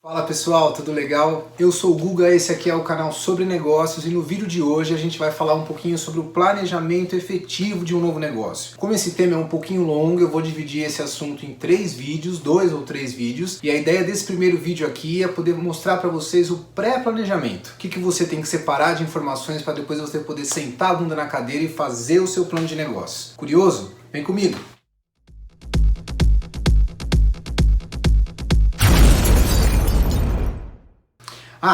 Fala pessoal, tudo legal? Eu sou o Guga, esse aqui é o canal sobre negócios e no vídeo de hoje a gente vai falar um pouquinho sobre o planejamento efetivo de um novo negócio. Como esse tema é um pouquinho longo, eu vou dividir esse assunto em 3 vídeos, 2 ou 3 vídeos, e a ideia desse primeiro vídeo aqui é poder mostrar para vocês o pré-planejamento. O que você tem que separar de informações para depois você poder sentar a bunda na cadeira e fazer o seu plano de negócio. Curioso? Vem comigo!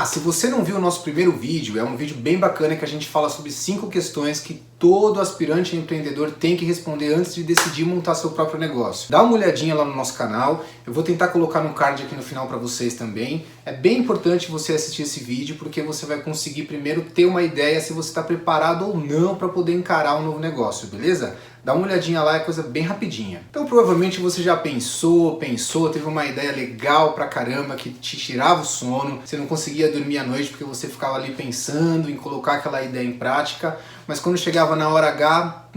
Se você não viu o nosso primeiro vídeo, é um vídeo bem bacana que a gente fala sobre 5 questões que todo aspirante empreendedor tem que responder antes de decidir montar seu próprio negócio. Dá uma olhadinha lá no nosso canal, eu vou tentar colocar no card aqui no final para vocês também. É bem importante você assistir esse vídeo porque você vai conseguir primeiro ter uma ideia se você está preparado ou não para poder encarar um novo negócio, beleza? Dá uma olhadinha lá, é coisa bem rapidinha. Então provavelmente você já pensou, teve uma ideia legal pra caramba que te tirava o sono, você não conseguia dormir à noite porque você ficava ali pensando em colocar aquela ideia em prática, mas quando chegava na hora H,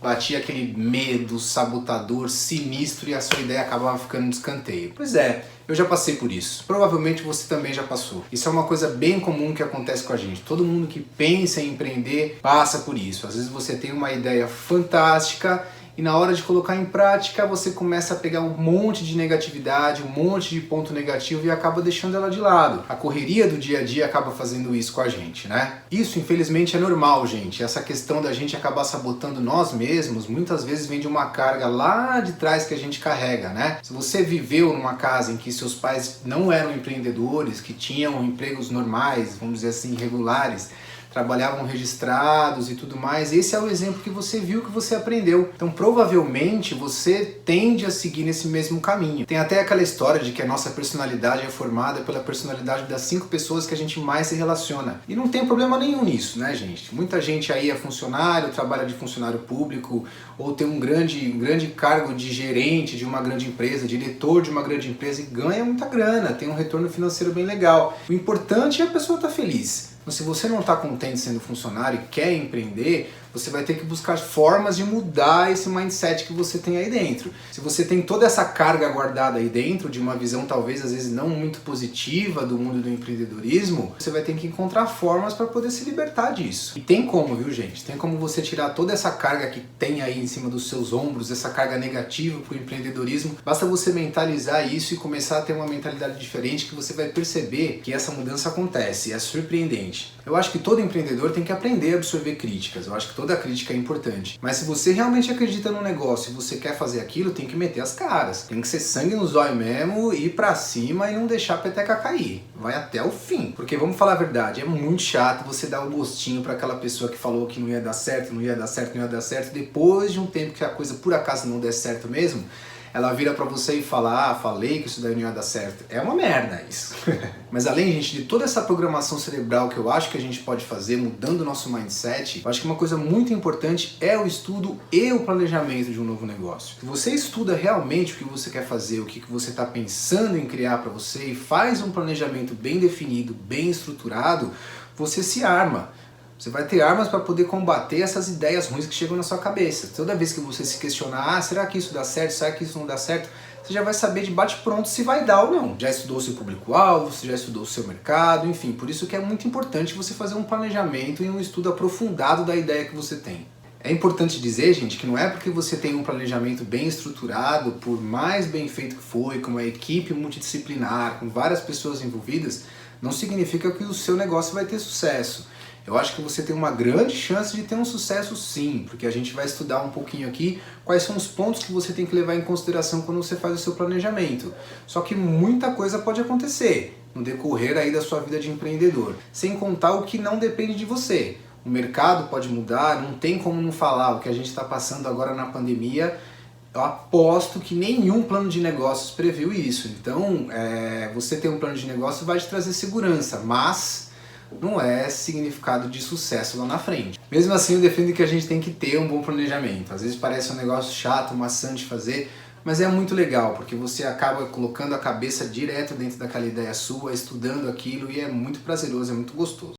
batia aquele medo sabotador, sinistro e a sua ideia acabava ficando de escanteio. Pois é, eu já passei por isso. Provavelmente você também já passou. Isso é uma coisa bem comum que acontece com a gente. Todo mundo que pensa em empreender passa por isso. Às vezes você tem uma ideia fantástica e na hora de colocar em prática você começa a pegar um monte de negatividade, um monte de ponto negativo e acaba deixando ela de lado. A correria do dia a dia acaba fazendo isso com a gente, né? Isso infelizmente é normal, gente. Essa questão da gente acabar sabotando nós mesmos muitas vezes vem de uma carga lá de trás que a gente carrega, né? Se você viveu numa casa em que seus pais não eram empreendedores, que tinham empregos normais, vamos dizer assim, regulares, trabalhavam registrados e tudo mais, esse é o exemplo que você viu, que você aprendeu. Então provavelmente você tende a seguir nesse mesmo caminho. Tem até aquela história de que a nossa personalidade é formada pela personalidade das 5 pessoas que a gente mais se relaciona. E não tem problema nenhum nisso, né, gente? Muita gente aí é funcionário, trabalha de funcionário público, ou tem um grande cargo de gerente de uma grande empresa, diretor de uma grande empresa e ganha muita grana, tem um retorno financeiro bem legal. O importante é a pessoa estar feliz. Então, se você não está contente sendo funcionário e quer empreender, você vai ter que buscar formas de mudar esse mindset que você tem aí dentro. Se você tem toda essa carga guardada aí dentro, de uma visão talvez às vezes não muito positiva do mundo do empreendedorismo, você vai ter que encontrar formas para poder se libertar disso. E tem como, viu gente? Tem como você tirar toda essa carga que tem aí em cima dos seus ombros, essa carga negativa para o empreendedorismo. Basta você mentalizar isso e começar a ter uma mentalidade diferente que você vai perceber que essa mudança acontece. É surpreendente. Eu acho que todo empreendedor tem que aprender a absorver críticas. Eu acho que toda crítica é importante. Mas se você realmente acredita no negócio e você quer fazer aquilo, tem que meter as caras. Tem que ser sangue nos olhos mesmo, ir pra cima e não deixar a peteca cair. Vai até o fim. Porque vamos falar a verdade, é muito chato você dar o gostinho pra aquela pessoa que falou que não ia dar certo, não ia dar certo, não ia dar certo. Depois de um tempo que a coisa por acaso não der certo mesmo, ela vira pra você e fala, falei que isso daí não ia dar certo. É uma merda isso. Mas além, gente, de toda essa programação cerebral que eu acho que a gente pode fazer mudando o nosso mindset, eu acho que uma coisa muito importante é o estudo e o planejamento de um novo negócio. Se você estuda realmente o que você quer fazer, o que você está pensando em criar para você e faz um planejamento bem definido, bem estruturado, você se arma. Você vai ter armas para poder combater essas ideias ruins que chegam na sua cabeça. Toda vez que você se questionar, será que isso dá certo, será que isso não dá certo? Você já vai saber de bate-pronto se vai dar ou não. Já estudou o seu público-alvo, você já estudou o seu mercado, enfim. Por isso que é muito importante você fazer um planejamento e um estudo aprofundado da ideia que você tem. É importante dizer, gente, que não é porque você tem um planejamento bem estruturado, por mais bem feito que foi, com uma equipe multidisciplinar, com várias pessoas envolvidas, não significa que o seu negócio vai ter sucesso. Eu acho que você tem uma grande chance de ter um sucesso sim, porque a gente vai estudar um pouquinho aqui quais são os pontos que você tem que levar em consideração quando você faz o seu planejamento. Só que muita coisa pode acontecer no decorrer aí da sua vida de empreendedor, sem contar o que não depende de você. O mercado pode mudar, não tem como não falar. O que a gente está passando agora na pandemia, eu aposto que nenhum plano de negócios previu isso. Então, você ter um plano de negócio vai te trazer segurança, mas não é significado de sucesso lá na frente. Mesmo assim, eu defendo que a gente tem que ter um bom planejamento. Às vezes parece um negócio chato, maçante de fazer, mas é muito legal, porque você acaba colocando a cabeça direto dentro daquela ideia sua, estudando aquilo, e é muito prazeroso, é muito gostoso.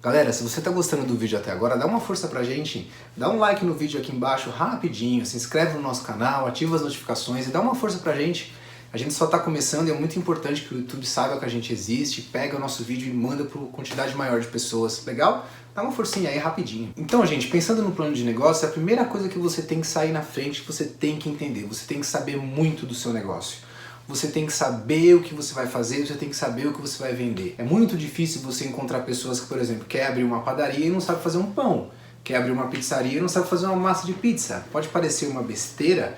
Galera, se você está gostando do vídeo até agora, dá uma força pra gente, dá um like no vídeo aqui embaixo rapidinho, se inscreve no nosso canal, ativa as notificações e dá uma força pra gente. A gente só está começando e é muito importante que o YouTube saiba que a gente existe, pega o nosso vídeo e manda para uma quantidade maior de pessoas. Legal? Dá uma forcinha aí rapidinho. Então, gente, pensando no plano de negócio, a primeira coisa que você tem que sair na frente, que você tem que entender, você tem que saber muito do seu negócio. Você tem que saber o que você vai fazer, você tem que saber o que você vai vender. É muito difícil você encontrar pessoas que, por exemplo, quer abrir uma padaria e não sabe fazer um pão, quer abrir uma pizzaria e não sabe fazer uma massa de pizza. Pode parecer uma besteira,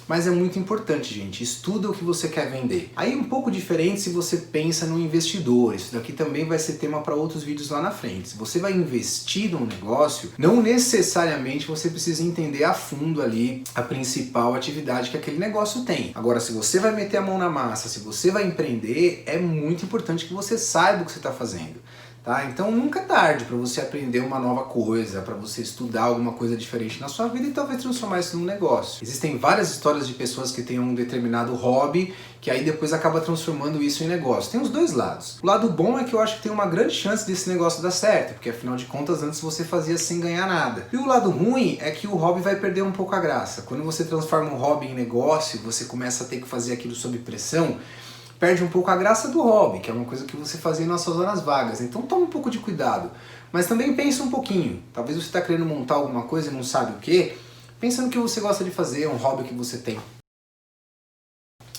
mas é muito importante, gente. Estuda o que você quer vender. Aí um pouco diferente se você pensa no investidor. Isso daqui também vai ser tema para outros vídeos lá na frente. Se você vai investir num negócio, não necessariamente você precisa entender a fundo ali a principal atividade que aquele negócio tem. Agora, se você vai meter a mão na massa, se você vai empreender, é muito importante que você saiba o que você está fazendo. Tá? Então nunca é tarde para você aprender uma nova coisa, para você estudar alguma coisa diferente na sua vida e talvez transformar isso num negócio. Existem várias histórias de pessoas que têm um determinado hobby que aí depois acaba transformando isso em negócio. Tem os dois lados. O lado bom é que eu acho que tem uma grande chance desse negócio dar certo, porque afinal de contas antes você fazia sem ganhar nada. E o lado ruim é que o hobby vai perder um pouco a graça. Quando você transforma um hobby em negócio, você começa a ter que fazer aquilo sob pressão, perde um pouco a graça do hobby, que é uma coisa que você fazia nas suas horas vagas. Então toma um pouco de cuidado. Mas também pensa um pouquinho. Talvez você está querendo montar alguma coisa e não sabe o que. Pensa no que você gosta de fazer, um hobby que você tem.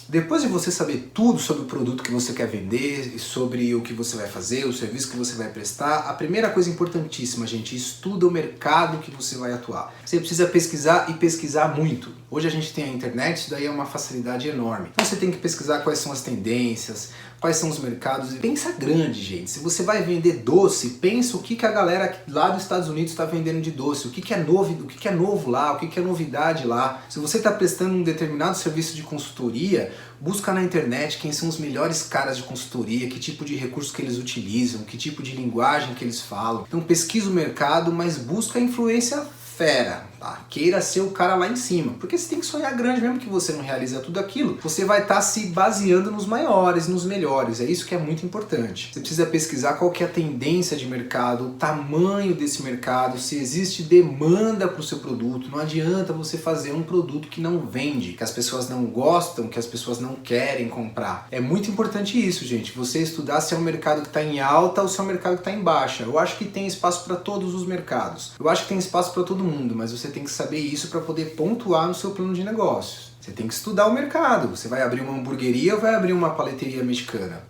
Depois de você saber tudo sobre o produto que você quer vender, e sobre o que você vai fazer, o serviço que você vai prestar, a primeira coisa importantíssima, gente, estuda o mercado que você vai atuar. Você precisa pesquisar e pesquisar muito. Hoje a gente tem a internet, isso daí é uma facilidade enorme. Então você tem que pesquisar quais são as tendências, quais são os mercados. E pensa grande, gente. Se você vai vender doce, pensa o que a galera lá dos Estados Unidos está vendendo de doce, o que é novo lá, o que é novidade lá. Se você está prestando um determinado serviço de consultoria, busca na internet quem são os melhores caras de consultoria, que tipo de recursos que eles utilizam, que tipo de linguagem que eles falam. Então pesquisa o mercado, mas busca a influência fera, tá? Queira ser o cara lá em cima, porque você tem que sonhar grande, mesmo que você não realiza tudo aquilo, você vai estar se baseando nos maiores, nos melhores, é isso que é muito importante. Você precisa pesquisar qual que é a tendência de mercado, o tamanho desse mercado, se existe demanda para o seu produto. Não adianta você fazer um produto que não vende, que as pessoas não gostam, que as pessoas não querem comprar. É muito importante isso, gente, você estudar se é um mercado que está em alta ou se é um mercado que está em baixa. Eu acho que tem espaço para todos os mercados, eu acho que tem espaço para todo mundo, mas você tem que saber isso para poder pontuar no seu plano de negócios. Você tem que estudar o mercado. Você vai abrir uma hamburgueria ou vai abrir uma paleteria mexicana?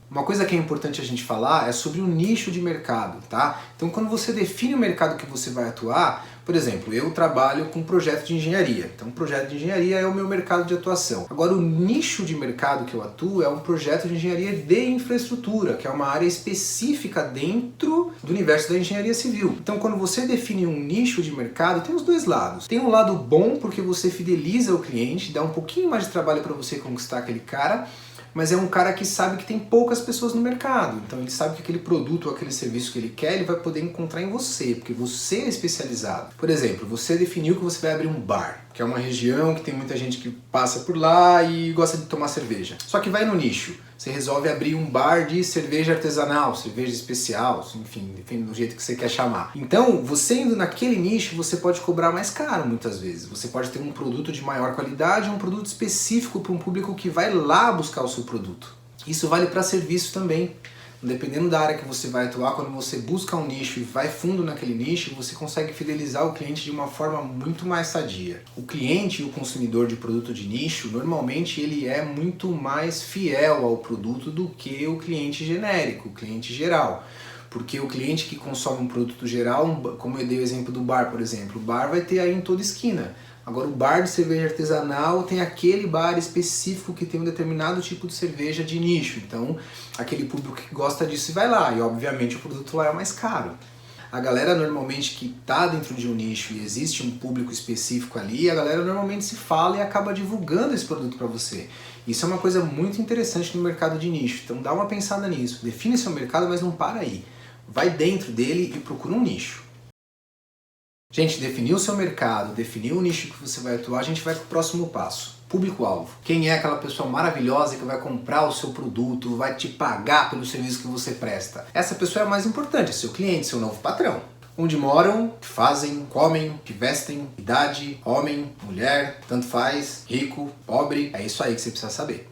Uma coisa que é importante a gente falar é sobre o nicho de mercado, tá? Então quando você define o mercado que você vai atuar, por exemplo, eu trabalho com projeto de engenharia. Então o projeto de engenharia é o meu mercado de atuação. Agora o nicho de mercado que eu atuo é um projeto de engenharia de infraestrutura, que é uma área específica dentro do universo da engenharia civil. Então quando você define um nicho de mercado, tem os dois lados. Tem um lado bom porque você fideliza o cliente, dá um pouquinho mais de trabalho para você conquistar aquele cara, mas é um cara que sabe que tem poucas pessoas no mercado. Então ele sabe que aquele produto ou aquele serviço que ele quer, ele vai poder encontrar em você, porque você é especializado. Por exemplo, você definiu que você vai abrir um bar, que é uma região que tem muita gente que passa por lá e gosta de tomar cerveja. Só que vai no nicho. Você resolve abrir um bar de cerveja artesanal, cerveja especial, enfim, depende do jeito que você quer chamar. Então, você indo naquele nicho, você pode cobrar mais caro muitas vezes. Você pode ter um produto de maior qualidade, um produto específico para um público que vai lá buscar o seu produto. Isso vale para serviço também. Dependendo da área que você vai atuar, quando você busca um nicho e vai fundo naquele nicho, você consegue fidelizar o cliente de uma forma muito mais sadia. O cliente e o consumidor de produto de nicho, normalmente ele é muito mais fiel ao produto do que o cliente genérico, o cliente geral. Porque o cliente que consome um produto geral, como eu dei o exemplo do bar, por exemplo, o bar vai ter aí em toda esquina. Agora o bar de cerveja artesanal tem aquele bar específico que tem um determinado tipo de cerveja de nicho. Então aquele público que gosta disso vai lá e obviamente o produto lá é mais caro. A galera normalmente que está dentro de um nicho e existe um público específico ali, a galera normalmente se fala e acaba divulgando esse produto para você. Isso é uma coisa muito interessante no mercado de nicho. Então dá uma pensada nisso. Define seu mercado, mas não para aí. Vai dentro dele e procura um nicho. Gente, definiu o seu mercado, definiu o nicho que você vai atuar, a gente vai para o próximo passo. Público-alvo. Quem é aquela pessoa maravilhosa que vai comprar o seu produto, vai te pagar pelo serviço que você presta? Essa pessoa é a mais importante, seu cliente, seu novo patrão. onde moram, que fazem, comem, que vestem, idade, homem, mulher, tanto faz, rico, pobre, é isso aí que você precisa saber.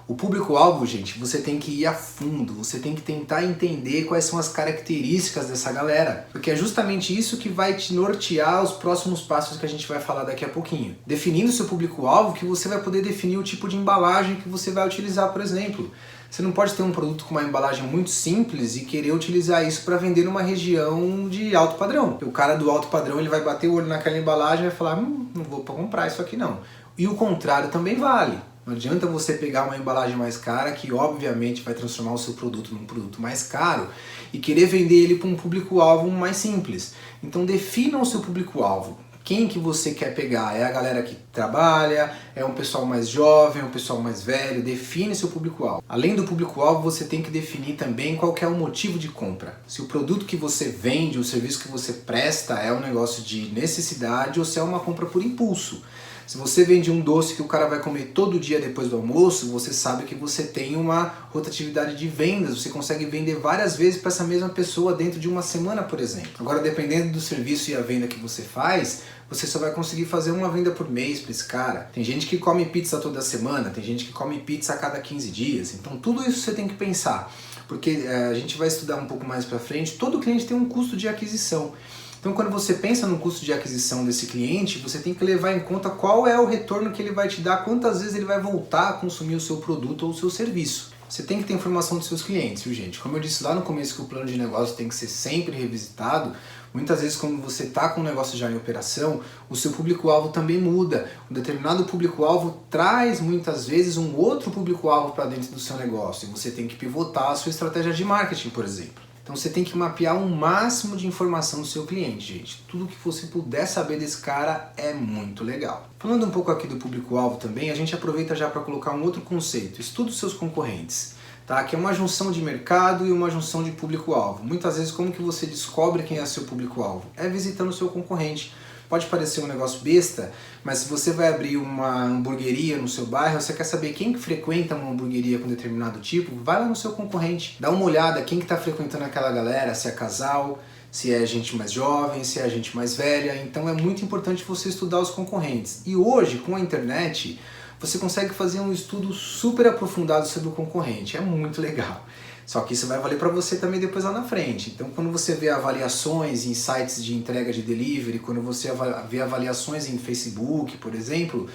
O público-alvo, gente, você tem que ir a fundo, você tem que tentar entender quais são as características dessa galera, porque é justamente isso que vai te nortear os próximos passos que a gente vai falar daqui a pouquinho. Definindo o seu público-alvo, que você vai poder definir o tipo de embalagem que você vai utilizar, por exemplo. Você não pode ter um produto com uma embalagem muito simples e querer utilizar isso para vender numa região de alto padrão. O cara do alto padrão ele vai bater o olho naquela embalagem e vai falar, não vou comprar isso aqui não. E o contrário também vale. Não adianta você pegar uma embalagem mais cara, que obviamente vai transformar o seu produto num produto mais caro, e querer vender ele para um público-alvo mais simples. Então defina o seu público-alvo. Quem que você quer pegar? É a galera que trabalha? É um pessoal mais jovem? É um pessoal mais velho? Define seu público-alvo. Além do público-alvo, você tem que definir também qual que é o motivo de compra. Se o produto que você vende, o serviço que você presta é um negócio de necessidade ou se é uma compra por impulso. Se você vende um doce que o cara vai comer todo dia depois do almoço, você sabe que você tem uma rotatividade de vendas, você consegue vender várias vezes para essa mesma pessoa dentro de uma semana, por exemplo. Agora, dependendo do serviço e a venda que você faz, você só vai conseguir fazer uma venda por mês para esse cara. Tem gente que come pizza toda semana, tem gente que come pizza a cada 15 dias, então tudo isso você tem que pensar, porque a gente vai estudar um pouco mais para frente, todo cliente tem um custo de aquisição. Então, quando você pensa no custo de aquisição desse cliente, você tem que levar em conta qual é o retorno que ele vai te dar, quantas vezes ele vai voltar a consumir o seu produto ou o seu serviço. Você tem que ter informação dos seus clientes, viu, gente? Como eu disse lá no começo que o plano de negócio tem que ser sempre revisitado, muitas vezes quando você está com o negócio já em operação, o seu público-alvo também muda. Um determinado público-alvo traz muitas vezes um outro público-alvo para dentro do seu negócio e você tem que pivotar a sua estratégia de marketing, por exemplo. Então você tem que mapear o máximo de informação do seu cliente, gente. Tudo que você puder saber desse cara é muito legal. Falando um pouco aqui do público-alvo também, a gente aproveita já para colocar um outro conceito. Estude os seus concorrentes, tá? Que é uma junção de mercado e uma junção de público-alvo. Muitas vezes, como que você descobre quem é seu público-alvo? É visitando o seu concorrente. Pode parecer um negócio besta, mas se você vai abrir uma hamburgueria no seu bairro, você quer saber quem que frequenta uma hamburgueria com determinado tipo, vai lá no seu concorrente. Dá uma olhada quem que está frequentando aquela galera, se é casal, se é gente mais jovem, se é gente mais velha. Então é muito importante você estudar os concorrentes. E hoje, com a internet, você consegue fazer um estudo super aprofundado sobre o concorrente. É muito legal. Só que isso vai valer para você também depois lá na frente. Então, quando você vê avaliações em sites de entrega de delivery, quando você vê avaliações em Facebook, por exemplo,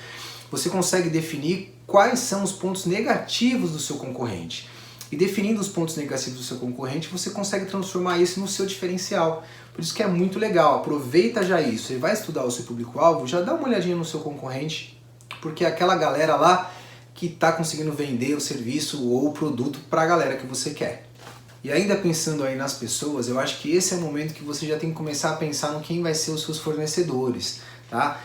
você consegue definir quais são os pontos negativos do seu concorrente. E definindo os pontos negativos do seu concorrente, você consegue transformar isso no seu diferencial. Por isso que é muito legal. Aproveita já isso. Você vai estudar o seu público-alvo, já dá uma olhadinha no seu concorrente, porque é aquela galera lá que está conseguindo vender o serviço ou o produto para a galera que você quer. E ainda pensando aí nas pessoas, eu acho que esse é o momento que você já tem que começar a pensar no quem vai ser os seus fornecedores, tá?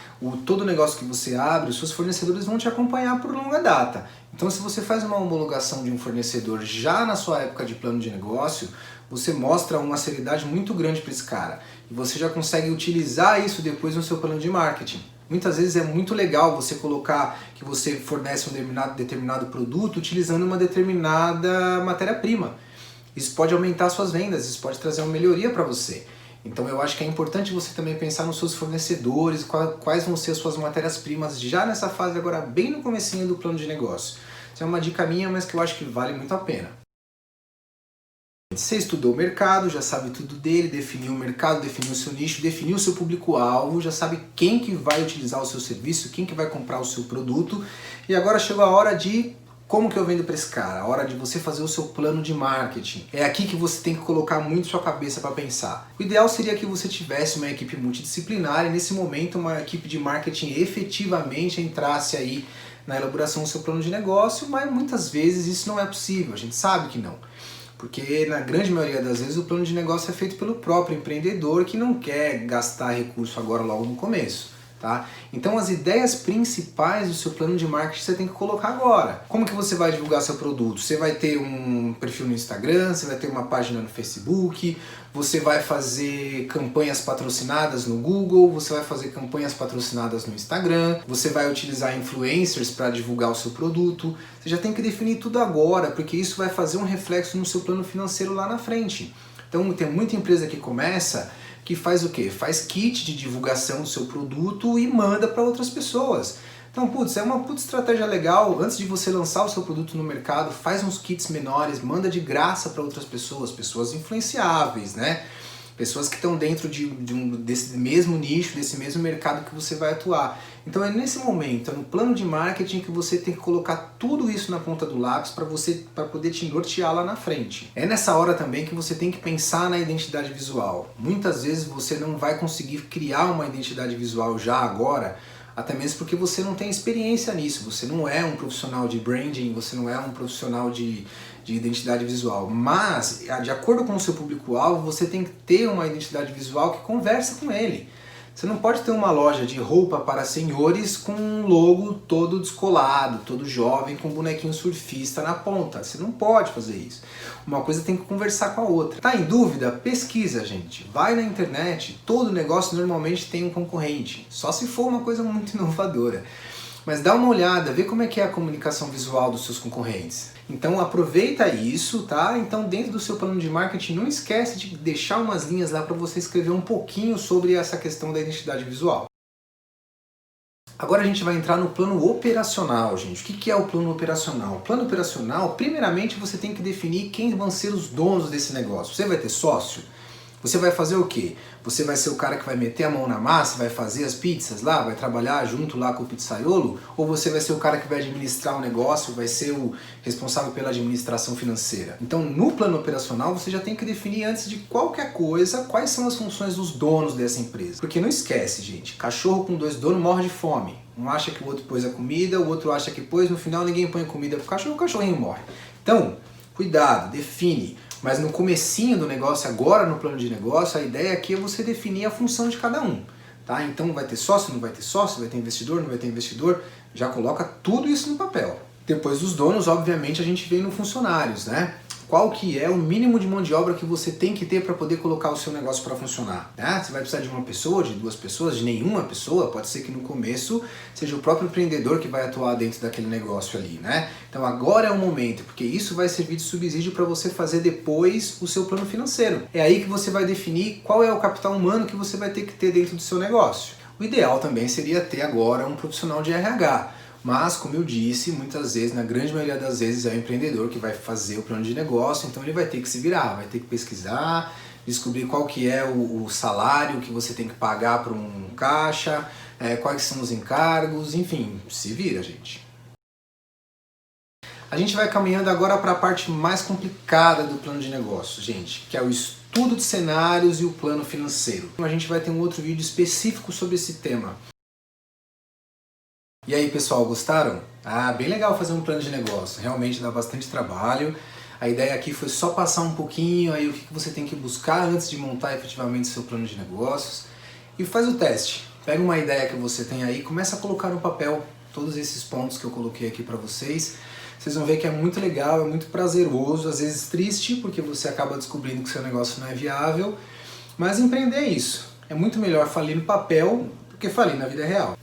Todo negócio que você abre, os seus fornecedores vão te acompanhar por longa data. Então, se você faz uma homologação de um fornecedor já na sua época de plano de negócio, você mostra uma seriedade muito grande para esse cara. E você já consegue utilizar isso depois no seu plano de marketing. Muitas vezes é muito legal você colocar que você fornece um determinado produto utilizando uma determinada matéria-prima. Isso pode aumentar suas vendas, isso pode trazer uma melhoria para você. Então eu acho que é importante você também pensar nos seus fornecedores, quais vão ser as suas matérias-primas já nessa fase agora, bem no comecinho do plano de negócio. Isso é uma dica minha, mas que eu acho que vale muito a pena. Você estudou o mercado, já sabe tudo dele, definiu o mercado, definiu o seu nicho, definiu o seu público-alvo, já sabe quem que vai utilizar o seu serviço, quem que vai comprar o seu produto. E agora chegou a hora de como que eu vendo para esse cara, a hora de você fazer o seu plano de marketing. É aqui que você tem que colocar muito sua cabeça para pensar. O ideal seria que você tivesse uma equipe multidisciplinar e nesse momento uma equipe de marketing efetivamente entrasse aí na elaboração do seu plano de negócio, mas muitas vezes isso não é possível, a gente sabe que não. Porque na grande maioria das vezes o plano de negócio é feito pelo próprio empreendedor que não quer gastar recurso agora logo no começo. Tá? Então as ideias principais do seu plano de marketing você tem que colocar agora. Como que você vai divulgar seu produto? Você vai ter um perfil no Instagram, você vai ter uma página no Facebook, você vai fazer campanhas patrocinadas no Google, você vai fazer campanhas patrocinadas no Instagram, você vai utilizar influencers para divulgar o seu produto. Você já tem que definir tudo agora, porque isso vai fazer um reflexo no seu plano financeiro lá na frente. Então tem muita empresa que começa que faz o quê? Faz kit de divulgação do seu produto e manda para outras pessoas. Então, putz, é uma estratégia legal. Antes de você lançar o seu produto no mercado, faz uns kits menores, manda de graça para outras pessoas, pessoas influenciáveis, né? Pessoas que estão dentro desse mesmo nicho, desse mesmo mercado que você vai atuar. Então é nesse momento, é no plano de marketing que você tem que colocar tudo isso na ponta do lápis para poder te nortear lá na frente. É nessa hora também que você tem que pensar na identidade visual. Muitas vezes você não vai conseguir criar uma identidade visual já agora, até mesmo porque você não tem experiência nisso, você não é um profissional de branding, você não é um profissional de identidade visual, mas de acordo com o seu público-alvo, você tem que ter uma identidade visual que conversa com ele. Você não pode ter uma loja de roupa para senhores com um logo todo descolado, todo jovem, com um bonequinho surfista na ponta. Você não pode fazer isso. Uma coisa tem que conversar com a outra. Tá em dúvida? Pesquisa, gente. Vai na internet. Todo negócio normalmente tem um concorrente. Só se for uma coisa muito inovadora. Mas dá uma olhada, vê como é que é a comunicação visual dos seus concorrentes. Então aproveita isso, tá? Então dentro do seu plano de marketing, não esquece de deixar umas linhas lá para você escrever um pouquinho sobre essa questão da identidade visual. Agora a gente vai entrar no plano operacional, gente. O que é o plano operacional? O plano operacional, primeiramente você tem que definir quem vão ser os donos desse negócio. Você vai ter sócio? Você vai fazer o quê? Você vai ser o cara que vai meter a mão na massa, vai fazer as pizzas lá, vai trabalhar junto lá com o pizzaiolo? Ou você vai ser o cara que vai administrar o negócio, vai ser o responsável pela administração financeira? Então, no plano operacional, você já tem que definir antes de qualquer coisa quais são as funções dos donos dessa empresa. Porque não esquece, gente, cachorro com 2 donos morre de fome. Um acha que o outro pôs a comida, o outro acha que pôs, no final ninguém põe comida pro cachorro, o cachorrinho morre. Então, cuidado, define. Mas no comecinho do negócio, agora no plano de negócio, a ideia aqui é você definir a função de cada um. Tá? Então vai ter sócio, não vai ter sócio, vai ter investidor, não vai ter investidor. Já coloca tudo isso no papel. Depois dos donos, obviamente, a gente vem no funcionários, né? Qual que é o mínimo de mão de obra que você tem que ter para poder colocar o seu negócio para funcionar? Né? Você vai precisar de uma pessoa, de 2 pessoas, de nenhuma pessoa? Pode ser que no começo seja o próprio empreendedor que vai atuar dentro daquele negócio ali, né? Então agora é o momento, porque isso vai servir de subsídio para você fazer depois o seu plano financeiro. É aí que você vai definir qual é o capital humano que você vai ter que ter dentro do seu negócio. O ideal também seria ter agora um profissional de RH. Mas, como eu disse, muitas vezes, na grande maioria das vezes, é o empreendedor que vai fazer o plano de negócio, então ele vai ter que se virar, vai ter que pesquisar, descobrir qual que é o salário que você tem que pagar para um caixa, quais são os encargos, enfim, se vira, gente. A gente vai caminhando agora para a parte mais complicada do plano de negócio, gente, que é o estudo de cenários e o plano financeiro. A gente vai ter um outro vídeo específico sobre esse tema. E aí, pessoal, gostaram? Ah, bem legal fazer um plano de negócio, realmente dá bastante trabalho. A ideia aqui foi só passar um pouquinho aí o que você tem que buscar antes de montar efetivamente seu plano de negócios. E faz o teste. Pega uma ideia que você tem aí, começa a colocar no papel todos esses pontos que eu coloquei aqui para vocês. Vocês vão ver que é muito legal, é muito prazeroso, às vezes triste, porque você acaba descobrindo que seu negócio não é viável. Mas empreender é isso. É muito melhor falir no papel do que falir na vida real.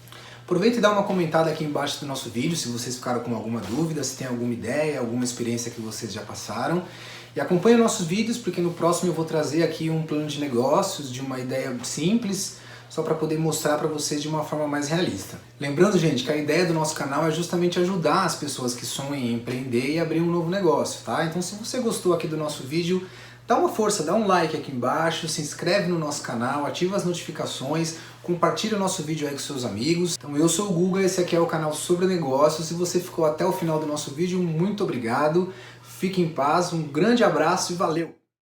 Aproveita e dá uma comentada aqui embaixo do nosso vídeo se vocês ficaram com alguma dúvida, se tem alguma ideia, alguma experiência que vocês já passaram. E acompanhe nossos vídeos, porque no próximo eu vou trazer aqui um plano de negócios, de uma ideia simples, só para poder mostrar para vocês de uma forma mais realista. Lembrando, gente, que a ideia do nosso canal é justamente ajudar as pessoas que sonham em empreender e abrir um novo negócio, tá? Então se você gostou aqui do nosso vídeo, dá uma força, dá um like aqui embaixo, se inscreve no nosso canal, ativa as notificações, compartilha o nosso vídeo aí com seus amigos. Então eu sou o Guga, esse aqui é o canal sobre negócios. Se você ficou até o final do nosso vídeo, muito obrigado. Fique em paz, um grande abraço e valeu!